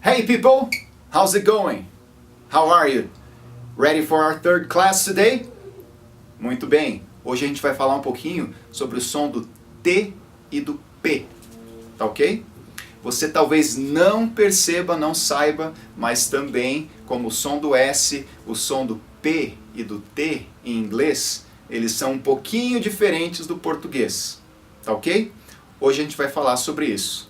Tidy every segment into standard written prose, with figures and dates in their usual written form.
Hey people, how's it going? How are you? Ready for our third class today? Muito bem, hoje a gente vai falar um pouquinho sobre o som do T e do P, tá ok? Você talvez não perceba, não saiba, mas também como o som do S, o som do P e do T em inglês, eles são um pouquinho diferentes do português, tá ok? Hoje a gente vai falar sobre isso.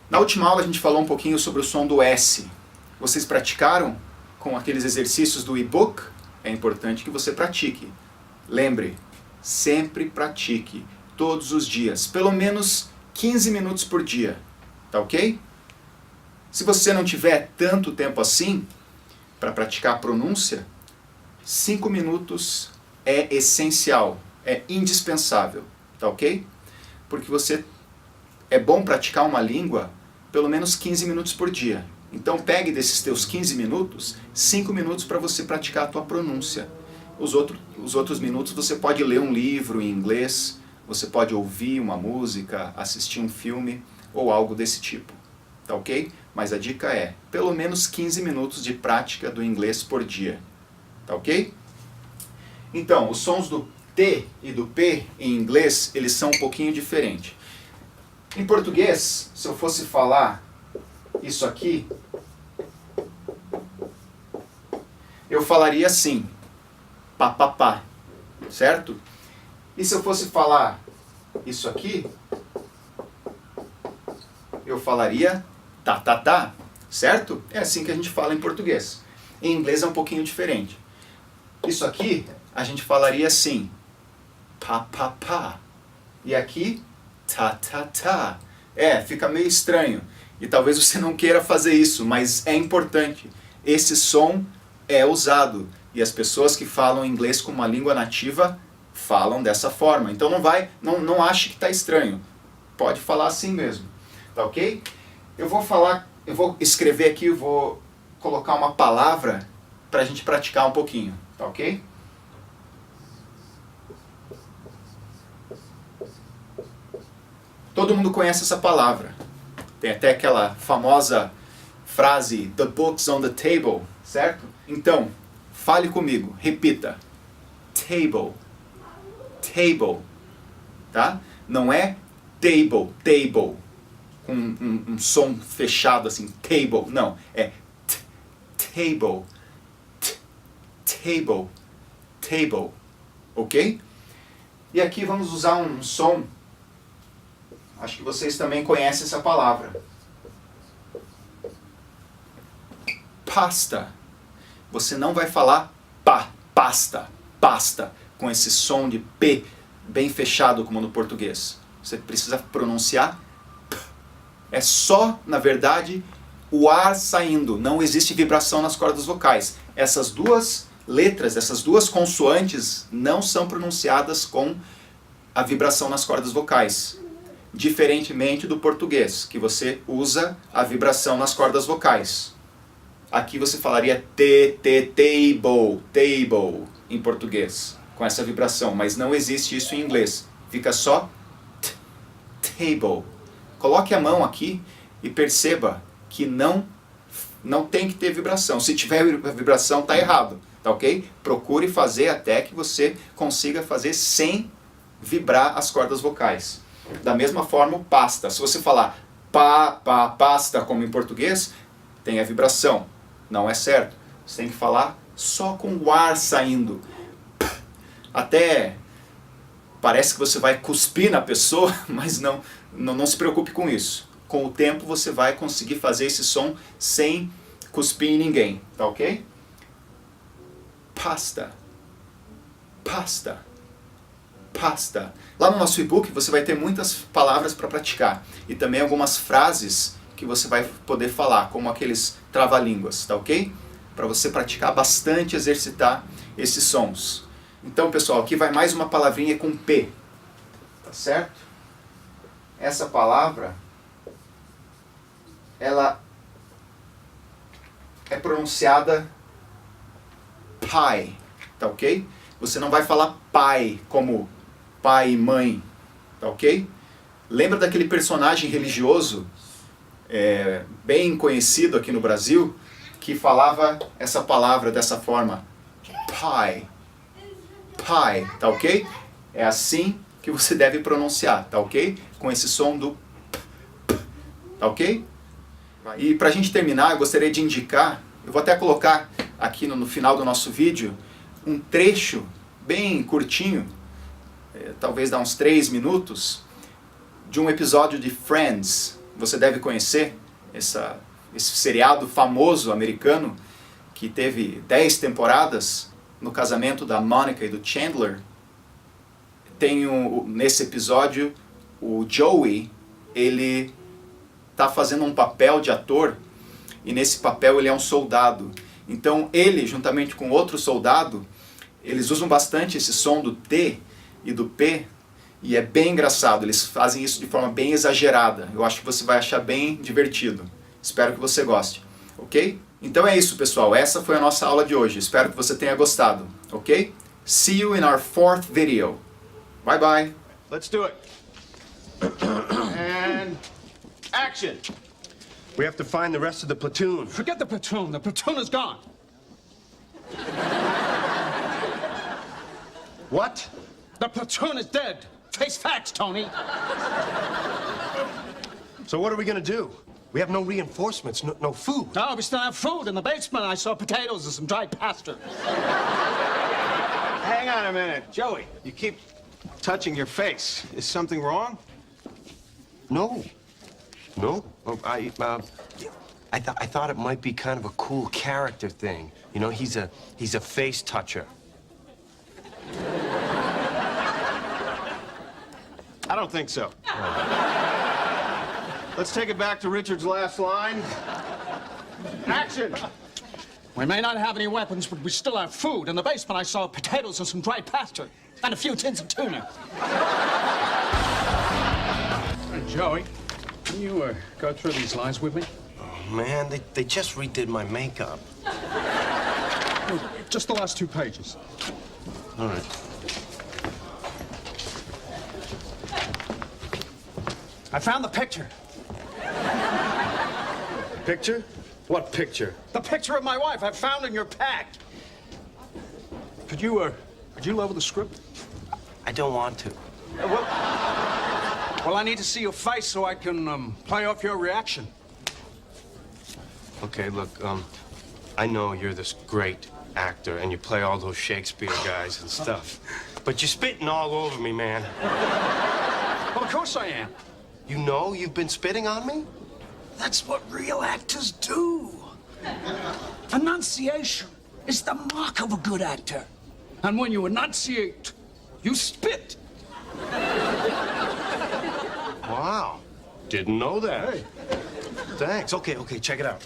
Na última aula a gente falou um pouquinho sobre o som do S. Vocês praticaram com aqueles exercícios do e-book? É importante que você pratique. Lembre, sempre pratique, todos os dias, pelo menos 15 minutos por dia, tá ok? Se você não tiver tanto tempo assim para praticar a pronúncia, 5 minutos é essencial, é indispensável, tá ok? Porque é bom praticar uma língua pelo menos 15 minutos por dia. Então pegue desses teus 15 minutos, 5 minutos para você praticar a tua pronúncia. Os outros minutos você pode ler um livro em inglês, você pode ouvir uma música, assistir um filme ou algo desse tipo. Tá ok? Mas a dica é, pelo menos 15 minutos de prática do inglês por dia. Tá ok? Então, os sons do T e do P em inglês, eles são um pouquinho diferentes. Em português, se eu fosse falar isso aqui, eu falaria assim, pá, pá, pá, certo? E se eu fosse falar isso aqui, eu falaria tá, tá, tá, certo? É assim que a gente fala em português. Em inglês é um pouquinho diferente. Isso aqui, a gente falaria assim, pá, pá, pá. E aqui, tá, tá, tá. Fica meio estranho. E talvez você não queira fazer isso, mas é importante. Esse som é usado. E as pessoas que falam inglês como uma língua nativa falam dessa forma. Então não ache que está estranho. Pode falar assim mesmo. Tá ok? Eu vou escrever aqui, eu vou colocar uma palavra para a gente praticar um pouquinho. Tá ok? Todo mundo conhece essa palavra. Tem até aquela famosa frase, the book's on the table, certo? Então, fale comigo, repita. Table. Table. Tá? Não é table, table. Com um som fechado assim, table. Não, é table. Table. Table. Ok? E aqui vamos usar um som. Acho que vocês também conhecem essa palavra. Pasta. Você não vai falar pasta, pasta, com esse som de P bem fechado como no português. Você precisa pronunciar P. É só, na verdade, o ar saindo. Não existe vibração nas cordas vocais. Essas duas letras, essas duas consoantes não são pronunciadas com a vibração nas cordas vocais. Diferentemente do português, que você usa a vibração nas cordas vocais. Aqui você falaria table, table, em português, com essa vibração, mas não existe isso em inglês. Fica só table. Coloque a mão aqui e perceba que não tem que ter vibração. Se tiver vibração, está errado, tá ok? Procure fazer até que você consiga fazer sem vibrar as cordas vocais. Da mesma forma, o pasta. Se você falar pasta, como em português, tem a vibração. Não é certo. Você tem que falar só com o ar saindo. Até parece que você vai cuspir na pessoa, mas não se preocupe com isso. Com o tempo você vai conseguir fazer esse som sem cuspir em ninguém. Tá ok? Pasta. Pasta. Pasta. Lá no nosso e-book você vai ter muitas palavras para praticar e também algumas frases que você vai poder falar, como aqueles trava-línguas, tá ok? Para você praticar bastante, exercitar esses sons. Então, pessoal, aqui vai mais uma palavrinha com P, tá certo? Essa palavra, ela é pronunciada pai, tá ok? Você não vai falar pai como pai e mãe, tá ok? Lembra daquele personagem religioso bem conhecido aqui no Brasil que falava essa palavra dessa forma? Pai. Pai, tá ok? É assim que você deve pronunciar, tá ok? Com esse som do p, tá ok? E pra gente terminar, eu gostaria de indicar, eu vou até colocar aqui no final do nosso vídeo, um trecho bem curtinho, talvez dá uns 3 minutos, de um episódio de Friends. Você deve conhecer esse seriado famoso americano que teve 10 temporadas, no casamento da Monica e do Chandler. Tem nesse episódio o Joey, ele está fazendo um papel de ator e nesse papel ele é um soldado. Então ele, juntamente com outro soldado, eles usam bastante esse som do T e do P e é bem engraçado. Eles fazem isso de forma bem exagerada. Eu acho que você vai achar bem divertido. Espero que você goste, ok? Então é isso, pessoal. Essa foi a nossa aula de hoje. Espero que você tenha gostado, ok? See you in our 4th video. Bye bye. Let's do it. And action. We have to find the rest of the platoon. Forget the platoon. The platoon is gone. What? The platoon is dead. Face facts, Tony. So what are we gonna do? We have no reinforcements, no food. No, we still have food in the basement. I saw potatoes and some dried pasta. Hang on a minute. Joey, you keep touching your face. Is something wrong? No. No? Oh, I thought it might be kind of a cool character thing. You know, he's a face toucher. I don't think so. Let's take it back to Richard's last line. Action! We may not have any weapons, but we still have food. In the basement, I saw potatoes and some dried pasta. And a few tins of tuna. Joey, can you go through these lines with me? Oh, man, they just redid my makeup. Just the last 2 pages. All right. I found the picture. Picture? What picture? The picture of my wife I found in your pack. Could you level the script? I don't want to. Well, I need to see your face so I can play off your reaction. Okay, look, I know you're this great actor and you play all those Shakespeare guys and stuff, but you're spitting all over me, man. Well, of course I am. You know you've been spitting on me? That's what real actors do. Enunciation is the mark of a good actor. And when you enunciate, you spit. Wow. Didn't know that. Hey. Thanks. Okay, check it out.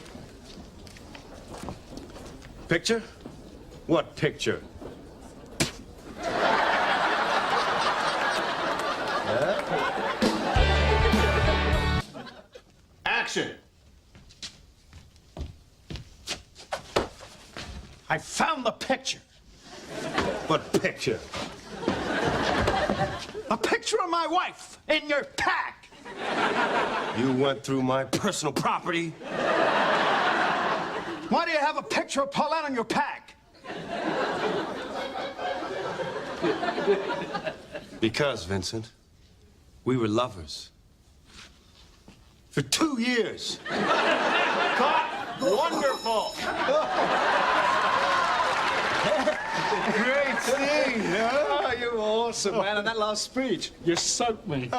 Picture? What picture? Action! I found the picture. What picture? A picture of my wife in your pack. You went through my personal property? Why do you have a picture of Paulette in your pack? Because, Vincent, we were lovers. For 2 years. Wonderful! Great scene, huh? Oh, you're awesome, man. And that last speech, you soaked me.